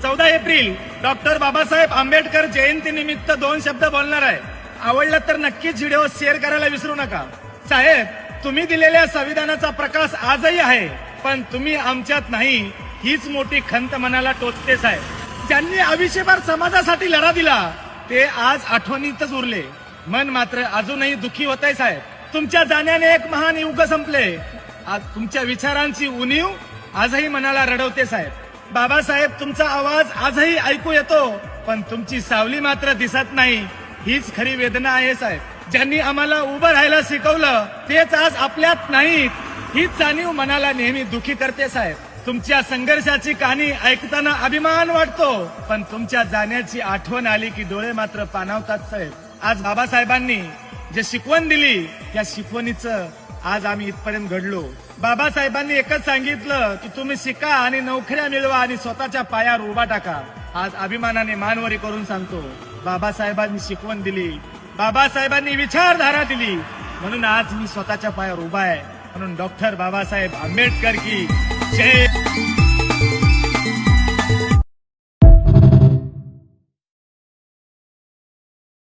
14 April doctor Babasaheb Ambedkar जयंती निमित्त 2 शब्द बोलणार आहे. आवडलं तर नक्कीच व्हिडिओ शेअर करायला विसरू नका. साहेब, तुम्ही दिलेल्या संविधानाचा प्रकाश आजही आहे, पण तुम्ही आमच्यात नाही हीच मोठी खंत मनाला टोचते साहेब. ज्यांनी आयुष्यभर समाजासाठी लढा दिला ते आज आठवणीतच उरले. मन मात्र अजूनही दुखी होतंय साहेब. तुमच्या जाण्याने एक महान युग संपले. आज तुमच्या विचारांची उणीव आजही मनाला रडवते साहेब. बाबासाहेब, तुमचा आवाज आजही ऐकू येतो, पण तुमची सावली मात्र दिसत नाही. हीच खरी वेदना आहे साहेब. ज्यांनी आम्हाला उभं राहायला शिकवलं तेच आज आपल्यात नाहीत. हीच जाणीव मनाला नेहमी दुखी करते साहेब. तुमच्या संघर्षाची कहाणी ऐकताना अभिमान वाटतो, पण तुमच्या जाण्याची आठवण आली की डोळे मात्र पाणावतात साहेब. आज बाबासाहेबांनी जे शिकवण दिली त्या शिकवणीचं आज आम्ही इथपर्यंत घडलो. बाबासाहेबांनी एकच सांगितलं की तुम्ही शिका आणि नोकऱ्या मिळवा आणि स्वतःच्या पायावर उभा टाका. आज अभिमानाने मानवरी करून सांगतो, बाबासाहेबांनी शिकवण दिली, बाबासाहेबांनी विचारधारा दिली, म्हणून आज मी स्वतःच्या पायावर उभा आहे. म्हणून डॉक्टर बाबासाहेब आंबेडकर की जय.